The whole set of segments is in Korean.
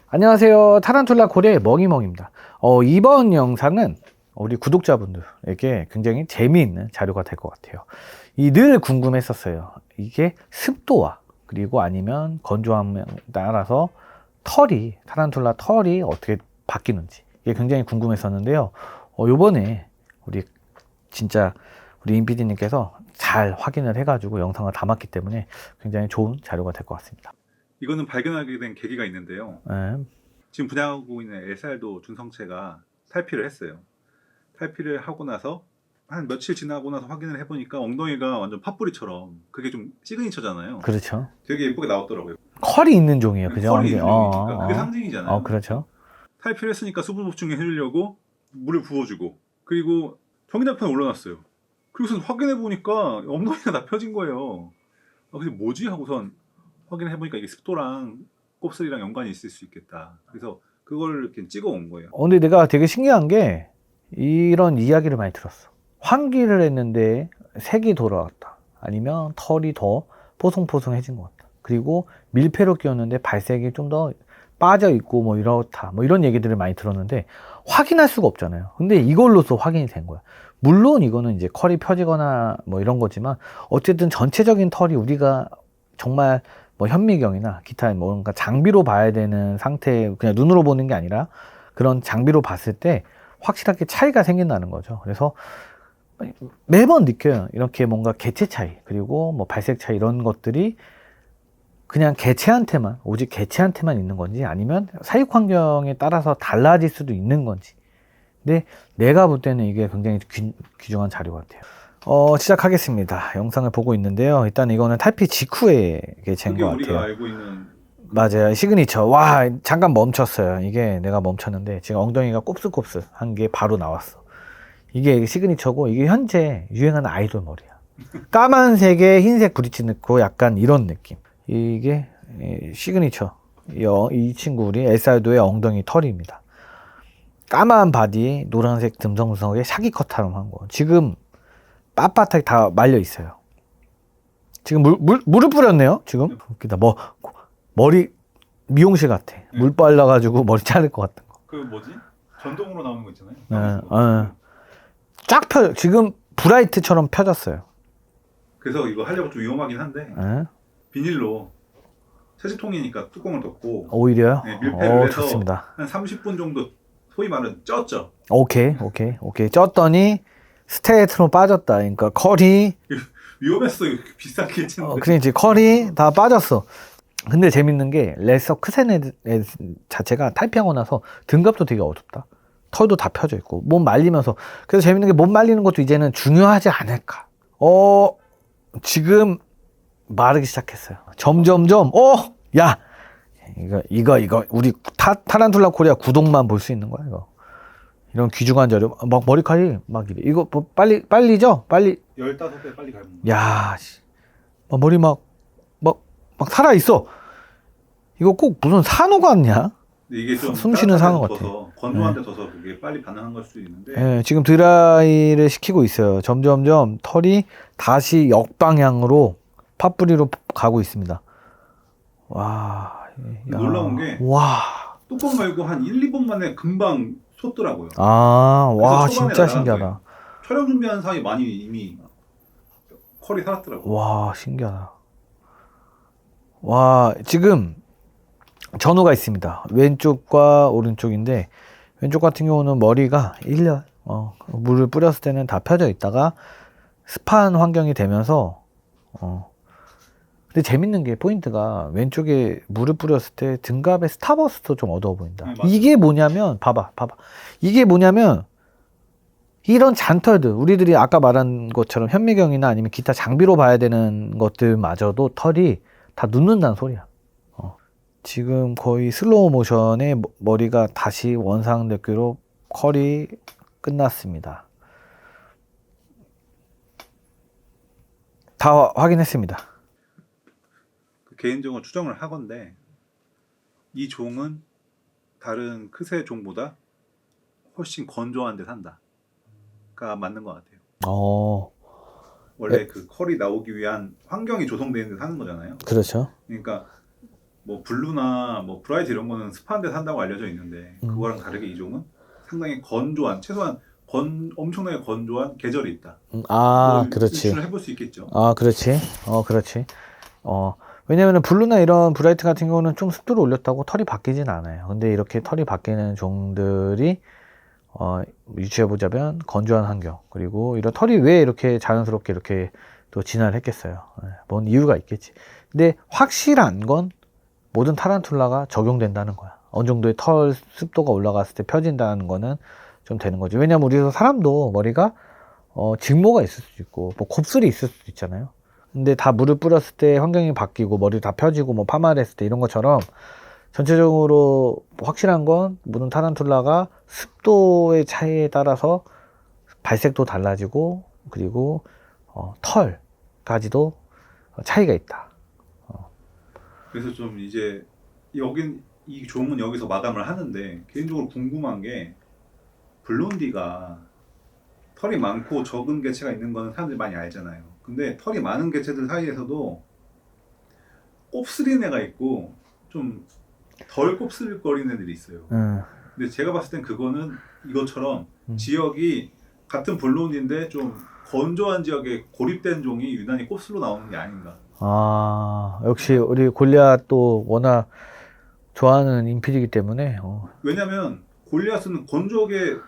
안녕하세요. 타란툴라 코리아의 멍이멍입니다. 이번 영상은 우리 구독자분들에게 굉장히 재미있는 자료가 될 것 같아요. 늘 궁금했었어요. 이게 습도와 그리고 아니면 건조함에 따라서 타란툴라 털이 어떻게 바뀌는지 이게 굉장히 궁금했었는데요. 요번에 우리 임PD님께서 잘 확인을 해가지고 영상을 담았기 때문에 굉장히 좋은 자료가 될 것 같습니다. 이거는 발견하게 된 계기가 있는데요. 네. 지금 분양하고 있는 SR도 준성체가 탈피를 했어요. 탈피를 하고 나서 한 며칠 지나고 나서 확인을 해보니까 엉덩이가 완전 팥뿌리처럼, 그게 좀 시그니처잖아요. 그렇죠. 되게 예쁘게 나왔더라고요. 컬이 있는 종이에요. 그죠? 컬이 있는 종이니까 그게 상징이잖아요. 그렇죠. 탈피를 했으니까 수분 보충에 해주려고 물을 부어주고, 그리고 전기장판에 올려놨어요. 그리고서 확인해보니까 엉덩이가 다 펴진 거예요. 그래서 뭐지? 하고선 확인해보니까 이게 습도랑 곱슬이랑 연관이 있을 수 있겠다. 그래서 그걸 이렇게 찍어 온 거예요. 근데 내가 되게 신기한 게 이런 이야기를 많이 들었어. 환기를 했는데 색이 돌아왔다. 아니면 털이 더 포송포송해진 것 같다. 그리고 밀폐로 끼웠는데 발색이 좀 더 빠져 있고 뭐 이렇다. 뭐 이런 얘기들을 많이 들었는데 확인할 수가 없잖아요. 근데 이걸로서 확인이 된 거야. 물론 이거는 이제 컬이 펴지거나 뭐 이런 거지만 어쨌든 전체적인 털이 우리가 정말 뭐 현미경이나 기타 뭔가 장비로 봐야 되는 상태, 그냥 눈으로 보는 게 아니라 그런 장비로 봤을 때 확실하게 차이가 생긴다는 거죠. 그래서 매번 느껴요. 이렇게 뭔가 개체 차이, 그리고 뭐 발색 차이, 이런 것들이 그냥 개체한테만, 오직 개체한테만 있는 건지 아니면 사육 환경에 따라서 달라질 수도 있는 건지. 근데 내가 볼 때는 이게 굉장히 귀중한 자료 같아요. 시작하겠습니다. 영상을 보고 있는데요. 일단 이거는 탈피 직후에 잰 것 같아요. 우리가 알고 있는, 맞아요. 시그니처. 와, 잠깐 멈췄어요. 이게 내가 멈췄는데 지금 엉덩이가 곱슬곱슬한 게 바로 나왔어. 이게 시그니처고, 이게 현재 유행하는 아이돌 머리야. 까만색에 흰색 브릿지 넣고 약간 이런 느낌. 이게 시그니처. 이 친구 우리 SR도의 엉덩이 털입니다. 까만 바디, 노란색 듬성듬성하게 샤기컷처럼 한 거. 지금 빳빳하게 다 말려 있어요. 지금 물을 뿌렸네요. 지금 웃기다. 머리 미용실 같아. 물 발라가지고 머리 자를 것 같은 거. 그 뭐지? 전동으로 나오는 거 있잖아요. 쫙 펴. 지금 브라이트처럼 펴졌어요. 그래서 이거 하려고 좀 위험하긴 한데 비닐로, 세제통이니까 뚜껑을 덮고 오히려요? 밀폐를 해서 좋습니다. 한 30분 정도 소위 말하는 쪘죠. 오케이. 쪘더니 스트레이트로 빠졌다. 그러니까 컬이 위험했어. 이거 비싼 개체인데. 그러니까 컬이 다 빠졌어. 근데 재밌는 게 레서 크센 자체가 탈피하고 나서 등갑도 되게 어둡다. 털도 다 펴져 있고 몸 말리면서. 그래서 재밌는 게 몸 말리는 것도 이제는 중요하지 않을까. 지금 마르기 시작했어요. 점점점. 야, 이거 우리 타란툴라 코리아 구독만 볼 수 있는 거야 이거. 이런 귀중한 자료. 막 머리카락이 막 이래. 이거 뭐 빨리죠? 빨리. 15배 빨리 가면. 야, 머리 막 살아 있어. 이거 꼭 무슨 산호 같냐? 이게 좀 숨 쉬는 산호 같아. 건조한 데 둬서 그게 빨리 반응한 걸 수도 있는데. 네, 지금 드라이를 시키고 있어요. 점점점 털이 다시 역방향으로 팥뿌리로 가고 있습니다. 와, 놀라운 게 뚜껑 말고 한 1, 2분 만에 금방 솟더라고요. 와, 진짜 신기하다. 촬영 준비하는 사이에 많이 이미 컬이 살았더라고요. 와, 신기하다. 와, 지금 전후가 있습니다. 왼쪽과 오른쪽인데, 왼쪽 같은 경우는 머리가 1년 물을 뿌렸을 때는 다 펴져 있다가 습한 환경이 되면서 근데 재밌는 게 포인트가 왼쪽에 물을 뿌렸을 때 등갑의 스타버스도 좀 어두워 보인다. 이게 뭐냐면 봐봐. 이게 뭐냐면 이런 잔털들, 우리들이 아까 말한 것처럼 현미경이나 아니면 기타 장비로 봐야 되는 것들마저도 털이 다 눕는다는 소리야. 지금 거의 슬로우 모션에 머리가 다시 원상복귀로 컬이 끝났습니다. 다 확인했습니다. 개인적으로 추정을 하건데 이 종은 다른 크세 종보다 훨씬 건조한 데 산다가 맞는 것 같아요. 원래 그 컬이 나오기 위한 환경이 조성되는 데 사는 거잖아요. 그렇죠. 그러니까 뭐 블루나 뭐 브라이트 이런 거는 습한 데 산다고 알려져 있는데 그거랑 다르게 이 종은 상당히 건조한 최소한 엄청나게 건조한 계절이 있다. 뭐 그렇지. 유출을 해볼 수 있겠죠. 그렇지. 그렇지. 왜냐면은 블루나 이런 브라이트 같은 경우는 좀 습도를 올렸다고 털이 바뀌진 않아요. 근데 이렇게 털이 바뀌는 종들이 유추해보자면 건조한 환경, 그리고 이런 털이 왜 이렇게 자연스럽게 이렇게 또 진화를 했겠어요. 뭔 이유가 있겠지. 근데 확실한 건 모든 타란툴라가 적용된다는 거야. 어느 정도의 털 습도가 올라갔을 때 펴진다는 거는 좀 되는 거죠. 왜냐면 우리 사람도 머리가 직모가 있을 수도 있고 뭐 곱슬이 있을 수도 있잖아요. 근데 다 물을 뿌렸을 때 환경이 바뀌고 머리 다 펴지고 뭐 파마를 했을 때 이런 것처럼 전체적으로 확실한 건 모든 타란툴라가 습도의 차이에 따라서 발색도 달라지고, 그리고 털까지도 차이가 있다. 그래서 좀 이제 이 종은 여기서 마감을 하는데 개인적으로 궁금한 게 블론디가 털이 많고 적은 개체가 있는 거는 사람들이 많이 알잖아요. 근데 털이 많은 개체들 사이에서도 곱슬인 애가 있고 좀 덜 곱슬거리는 애들이 있어요. 근데 제가 봤을 땐 그거는 이것처럼 지역이 같은 블론디인데 좀 건조한 지역에 고립된 종이 유난히 곱슬로 나오는 게 아닌가. 역시 우리 골리앗도 워낙 좋아하는 인필이기 때문에 왜냐면 골리앗은 건조하게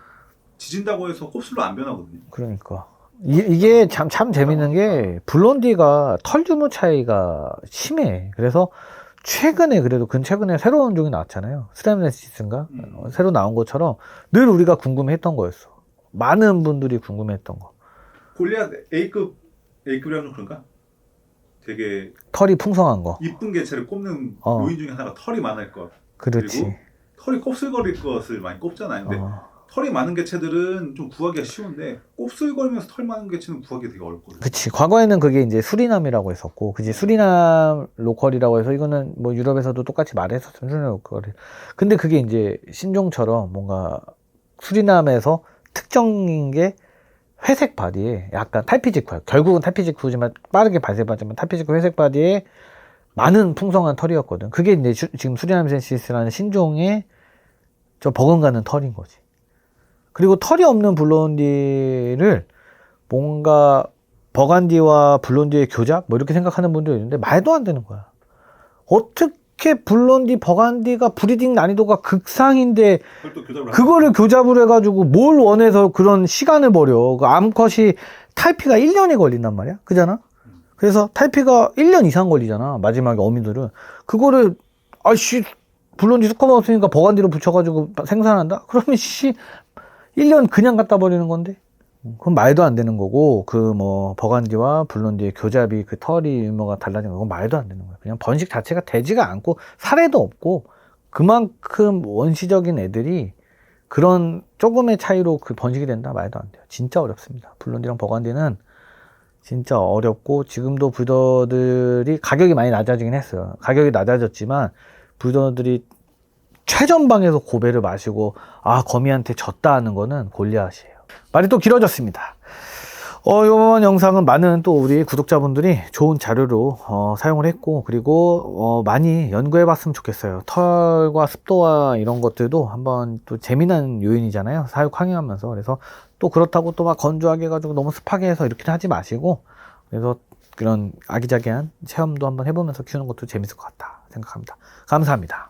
지진다고 해서 곱슬로 안 변하거든요. 그러니까 이게 참 재밌는 게 블론디가 털 유무 차이가 심해. 그래서 최근에 그래도 최근에 새로운 종이 나왔잖아요. 스트랩네시스인가 새로 나온 것처럼 늘 우리가 궁금해했던 거였어. 많은 분들이 궁금해했던 거. 골리앗 A급이라면 좀 그런가? 되게 털이 풍성한 거. 이쁜 개체를 꼽는 요인 중에 하나가 털이 많을 것. 그렇지. 그리고 털이 곱슬거릴 것을 많이 꼽잖아요. 근데 털이 많은 개체들은 좀 구하기가 쉬운데 곱슬거리면서 털 많은 개체는 구하기 되게 어렵거든요. 그치. 과거에는 그게 이제 수리남이라고 했었고, 그지. 수리남 로컬이라고 해서 이거는 뭐 유럽에서도 똑같이 말했었으면 수리남 로컬이. 근데 그게 이제 신종처럼 뭔가 수리남에서 특정인 게 회색 바디에 약간 탈피직후야. 결국은 탈피직후지만 빠르게 발색하지만 탈피직후 회색 바디에 많은 풍성한 털이었거든. 그게 이제 지금 수리남센시스라는 신종의 저 버금가는 털인 거지. 그리고 털이 없는 블론디를 뭔가 버간디와 블론디의 교잡 뭐 이렇게 생각하는 분도 있는데 말도 안 되는 거야. 어떻게 블론디 버간디가 브리딩 난이도가 극상인데 그거를 교잡을 해가지고 뭘 원해서 그런 시간을 버려. 그 암컷이 탈피가 1년이 걸린단 말이야. 그잖아. 그래서 탈피가 1년 이상 걸리잖아. 마지막에 어미들은 그거를 블론디 수컷 없으니까 버간디로 붙여가지고 생산한다? 그러면 1년 그냥 갖다 버리는 건데? 그건 말도 안 되는 거고, 버간디와 블론디의 교잡이 그 털이 유머가 달라진 거, 그건 말도 안 되는 거야. 그냥 번식 자체가 되지가 않고, 사례도 없고, 그만큼 원시적인 애들이 그런 조금의 차이로 그 번식이 된다? 말도 안 돼요. 진짜 어렵습니다. 블론디랑 버간디는 진짜 어렵고, 지금도 브리더들이 가격이 많이 낮아지긴 했어요. 가격이 낮아졌지만, 브리더들이 최전방에서 고배를 마시고 거미한테 졌다 하는 거는 골리앗이에요. 말이 또 길어졌습니다. 이번 영상은 많은 또 우리 구독자분들이 좋은 자료로 사용을 했고, 그리고 많이 연구해 봤으면 좋겠어요. 털과 습도와 이런 것들도 한번 또 재미난 요인이잖아요. 사육 항해하면서. 그래서 또 그렇다고 또 막 건조하게 해가지고 너무 습하게 해서 이렇게 하지 마시고, 그래서 그런 아기자기한 체험도 한번 해보면서 키우는 것도 재밌을 것 같다 생각합니다. 감사합니다.